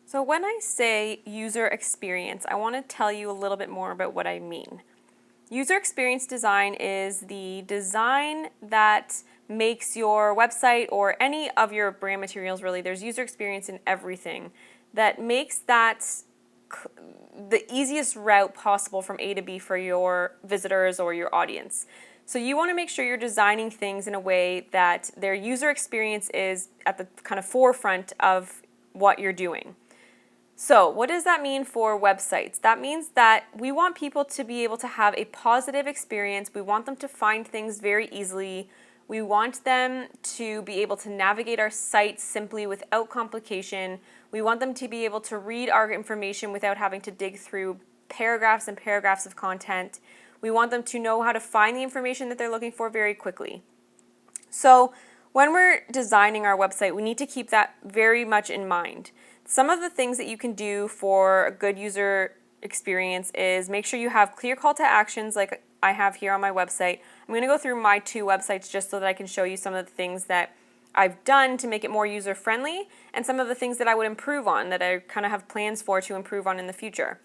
So when I say user experience, I want to tell you a little bit more about what I mean. User experience design is the design that makes your website or any of your brand materials, really, there's user experience in everything, that makes that the easiest route possible from A to B for your visitors or your audience. So you want to make sure you're designing things in a way that their user experience is at the kind of forefront of what you're doing. So what does that mean for websites? That means that we want people to be able to have a positive experience. We want them to find things very easily. We want them to be able to navigate our site simply without complication. We want them to be able to read our information without having to dig through paragraphs and paragraphs of content. We want them to know how to find the information that they're looking for very quickly. So when we're designing our website, we need to keep that very much in mind. Some of the things that you can do for a good user experience is make sure you have clear call to actions like I have here on my website. I'm going to go through my 2 websites just so that I can show you some of the things that I've done to make it more user friendly and some of the things that I would improve on that I kind of have plans for to improve on in the future.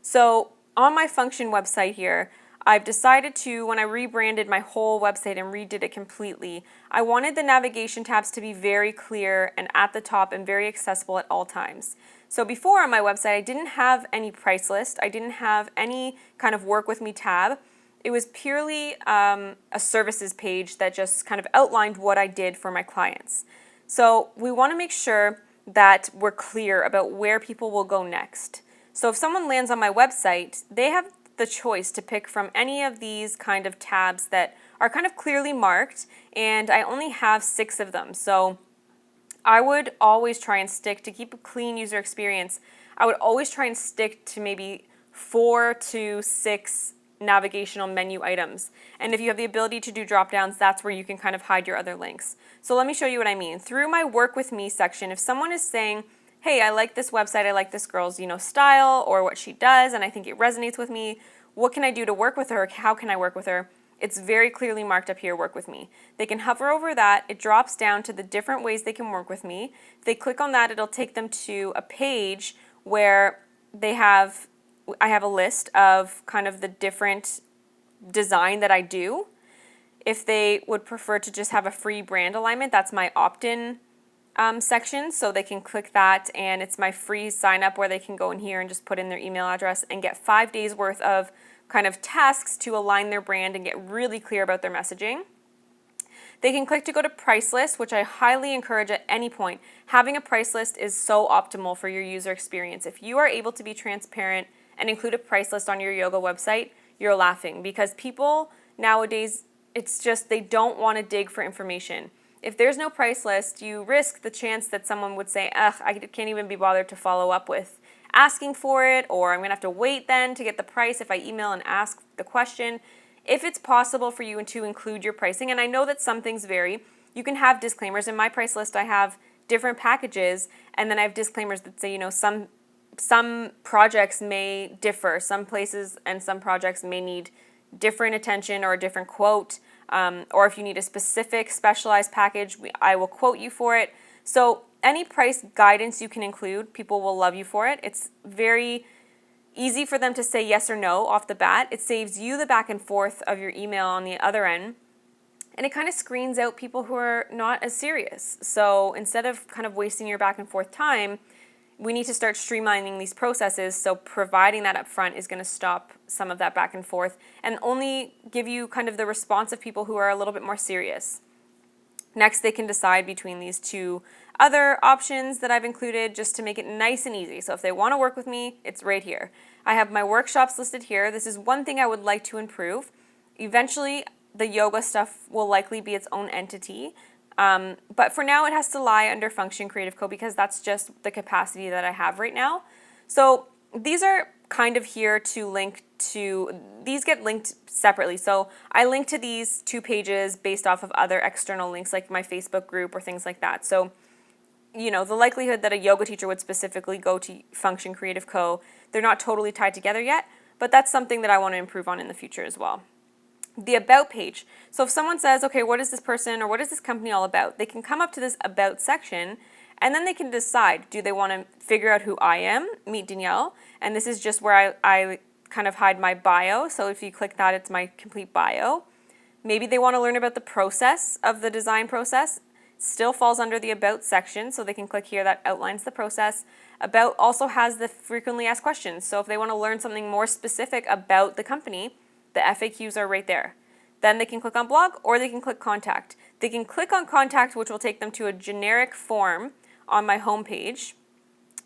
So on my function website here, I've decided to, when I rebranded my whole website and redid it completely, I wanted the navigation tabs to be very clear and at the top and very accessible at all times. So before on my website, I didn't have any price list. I didn't have any kind of work with me tab. It was purely a services page that just kind of outlined what I did for my clients. So we want to make sure that we're clear about where people will go next. So if someone lands on my website, they have the choice to pick from any of these kind of tabs that are kind of clearly marked, and I only have 6 of them. So I would always try and stick to keep a clean user experience. I would always try and stick to maybe 4 to 6 navigational menu items. And if you have the ability to do drop downs, that's where you can kind of hide your other links. So let me show you what I mean. Through my work with me section, if someone is saying, hey, I like this website, I like this girl's, style or what she does, and I think it resonates with me. What can I do to work with her? How can I work with her? It's very clearly marked up here, work with me. They can hover over that. It drops down to the different ways they can work with me. If they click on that, it'll take them to a page where I have a list of kind of the different design that I do. If they would prefer to just have a free brand alignment, that's my opt-in section, so they can click that, and it's my free sign up where they can go in here and just put in their email address and get 5 days worth of kind of tasks to align their brand and get really clear about their messaging. They can click to go to price list, which I highly encourage at any point. Having a price list is so optimal for your user experience. If you are able to be transparent and include a price list on your yoga website, you're laughing, because people nowadays, it's just they don't want to dig for information. If there's no price list, you risk the chance that someone would say, ugh, I can't even be bothered to follow up with asking for it, or I'm going to have to wait then to get the price if I email and ask the question. If it's possible for you to include your pricing, and I know that some things vary, you can have disclaimers. In my price list, I have different packages, and then I have disclaimers that say, some projects may differ. Some places and some projects may need different attention or a different quote. Or if you need a specific specialized package, I will quote you for it. So any price guidance you can include, people will love you for it. It's very easy for them to say yes or no off the bat. It saves you the back and forth of your email on the other end. And it kind of screens out people who are not as serious. So instead of kind of wasting your back and forth time, we need to start streamlining these processes, so providing that up front is going to stop some of that back and forth and only give you kind of the response of people who are a little bit more serious. Next, they can decide between these 2 other options that I've included just to make it nice and easy. So if they want to work with me, it's right here. I have my workshops listed here. This is one thing I would like to improve. Eventually, the yoga stuff will likely be its own entity. But for now, it has to lie under Function Creative Co because that's just the capacity that I have right now. So these are kind of here to link to, these get linked separately. So I link to these 2 pages based off of other external links like my Facebook group or things like that. So, the likelihood that a yoga teacher would specifically go to Function Creative Co., they're not totally tied together yet, but that's something that I want to improve on in the future as well. The About page. So if someone says, okay, what is this person or what is this company all about? They can come up to this About section And then they can decide, do they want to figure out who I am, meet Danielle, and this is just where I kind of hide my bio. So if you click that, it's my complete bio. Maybe they want to learn about the process of the design process. Still falls under the About section, so they can click here that outlines the process. About also has the frequently asked questions. So if they want to learn something more specific about the company, the FAQs are right there. Then they can click on blog or they can click contact. They can click on contact, which will take them to a generic form on my homepage.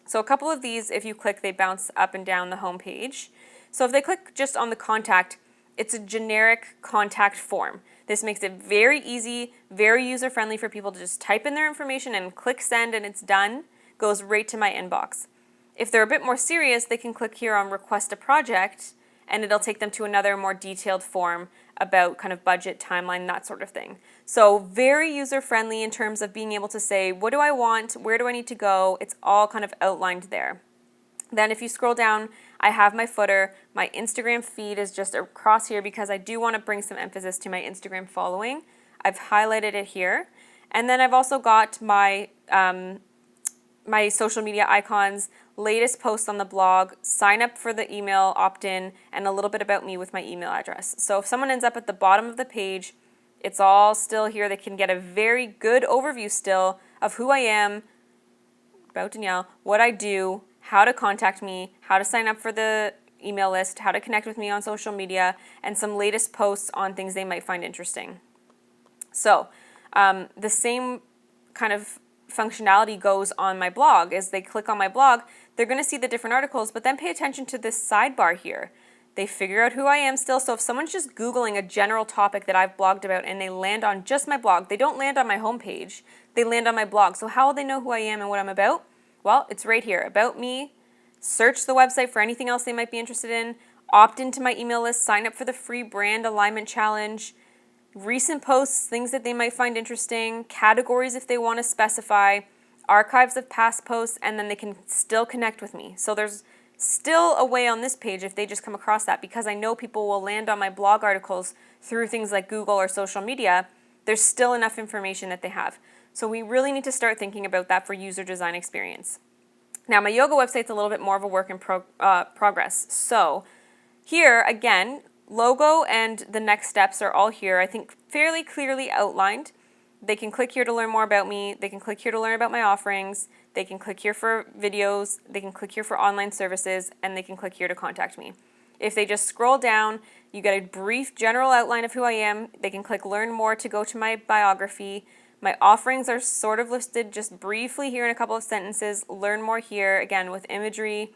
So a couple of these, if you click, they bounce up and down the homepage. So if they click just on the contact, it's a generic contact form. This makes it very easy, very user-friendly for people to just type in their information and click send and it's done. Goes right to my inbox. If they're a bit more serious, they can click here on request a project and it'll take them to another more detailed form about kind of budget, timeline, that sort of thing. So very user-friendly in terms of being able to say, what do I want? Where do I need to go? It's all kind of outlined there. Then if you scroll down, I have my footer. My Instagram feed is just across here because I do want to bring some emphasis to my Instagram following. I've highlighted it here. And then I've also got my my social media icons, latest posts on the blog, sign up for the email opt-in, and a little bit about me with my email address. So if someone ends up at the bottom of the page, it's all still here. They can get a very good overview still of who I am, about Danielle, what I do, how to contact me, how to sign up for the email list, how to connect with me on social media, and some latest posts on things they might find interesting. So the same kind of functionality goes on my blog. As they click on my blog, they're going to see the different articles, but then pay attention to this sidebar here. They figure out who I am still. So if someone's just Googling a general topic that I've blogged about and they land on just my blog, they don't land on my homepage, they land on my blog. So how will they know who I am and what I'm about? Well, it's right here, about me. Search the website for anything else they might be interested in, opt into my email list, sign up for the free brand alignment challenge, recent posts, things that they might find interesting, categories if they want to specify, archives of past posts, and then they can still connect with me. So there's still a way on this page if they just come across that, because I know people will land on my blog articles through things like Google or social media. There's still enough information that they have. So we really need to start thinking about that for user design experience. Now my yoga website's a little bit more of a work in progress. So here, again, logo and the next steps are all here, I think fairly clearly outlined. They can click here to learn more about me. They can click here to learn about my offerings. They can click here for videos. They can click here for online services, and they can click here to contact me. If they just scroll down, you get a brief general outline of who I am. They can click learn more to go to my biography. My offerings are sort of listed just briefly here in a couple of sentences. Learn more here, again, with imagery,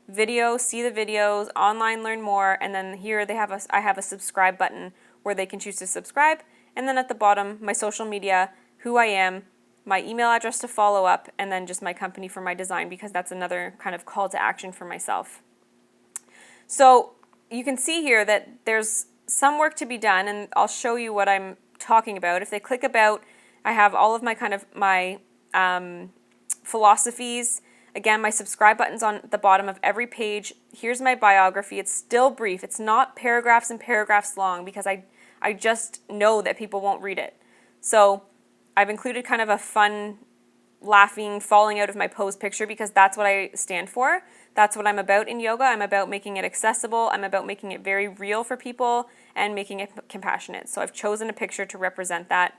video, see the videos, online learn more, and then here I have a subscribe button where they can choose to subscribe, and then at the bottom, my social media, who I am, my email address to follow up, and then just my company for my design, because that's another kind of call to action for myself. So you can see here that there's some work to be done, and I'll show you what I'm talking about. If they click about, I have all of my philosophies. Again, my subscribe button's on the bottom of every page. Here's my biography. It's still brief. It's not paragraphs and paragraphs long, because I just know that people won't read it. So I've included kind of a fun, laughing, falling out of my pose picture, because that's what I stand for. That's what I'm about in yoga. I'm about making it accessible. I'm about making it very real for people and making it compassionate. So I've chosen a picture to represent that.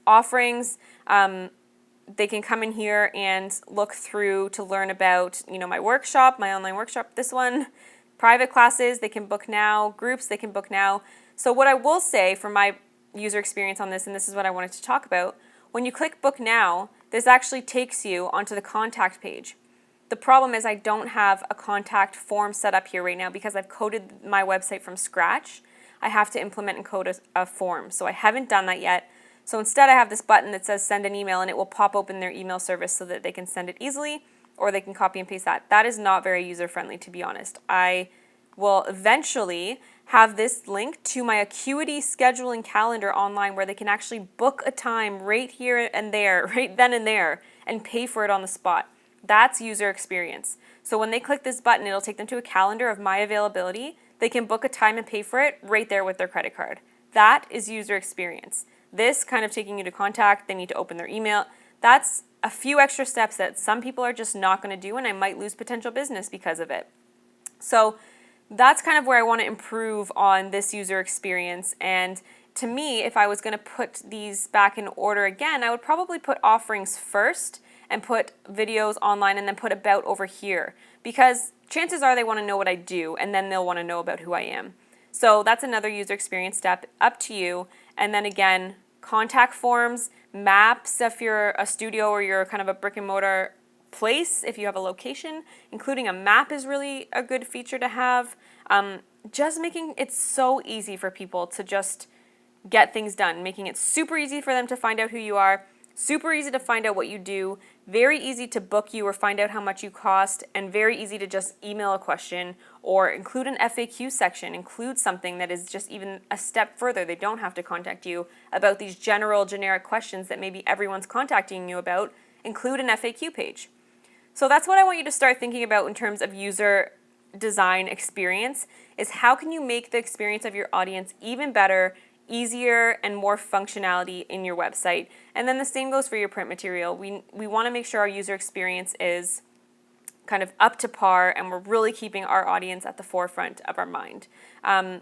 Offerings, they can come in here and look through to learn about, my workshop, my online workshop, this one, private classes, they can book now, groups, they can book now. So what I will say from my user experience on this, and this is what I wanted to talk about, when you click book now, this actually takes you onto the contact page. The problem is I don't have a contact form set up here right now because I've coded my website from scratch. I have to implement and code a form, so I haven't done that yet. So instead I have this button that says send an email, and it will pop open their email service so that they can send it easily, or they can copy and paste that. That is not very user-friendly, to be honest. I will eventually have this link to my Acuity scheduling calendar online where they can actually book a time right here and there, right then and there, and pay for it on the spot. That's user experience. So when they click this button, it'll take them to a calendar of my availability. They can book a time and pay for it right there with their credit card. That is user experience. This kind of taking you to contact, they need to open their email. that's a few extra steps that some people are just not going to do, and I might lose potential business because of it. So that's kind of where I want to improve on this user experience. And to me, if I was going to put these back in order again, I would probably put offerings first and put videos online and then put about over here, because chances are they want to know what I do, and then they'll want to know about who I am. So that's another user experience step, up to you. And then again, contact forms, maps if you're a studio or you're kind of a brick and mortar place, if you have a location, including a map is really a good feature to have. Just making it so easy for people to just get things done, making it super easy for them to find out who you are, super easy to find out what you do, very easy to book you or find out how much you cost, and very easy to just email a question or include an FAQ section, include something that is just even a step further. They don't have to contact you about these generic questions that maybe everyone's contacting you about. Include an FAQ page. So that's what I want you to start thinking about in terms of user design experience, is how can you make the experience of your audience even better, easier, and more functionality in your website. And then the same goes for your print material. We want to make sure our user experience is kind of up to par, and we're really keeping our audience at the forefront of our mind. And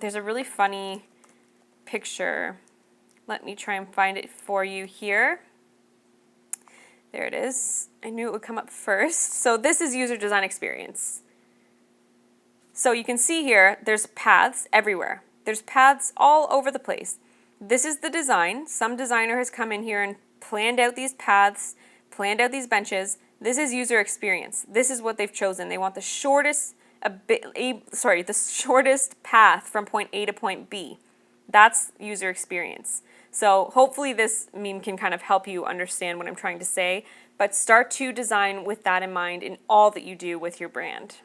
there's a really funny picture. Let me try and find it for you here. There it is. I knew it would come up first. So this is user design experience. So you can see here, there's paths everywhere. There's paths all over the place. This is the design. Some designer has come in here and planned out these paths, planned out these benches. This is user experience. This is what they've chosen. They want the shortest path from point A to point B. That's user experience. So hopefully this meme can kind of help you understand what I'm trying to say, but start to design with that in mind in all that you do with your brand.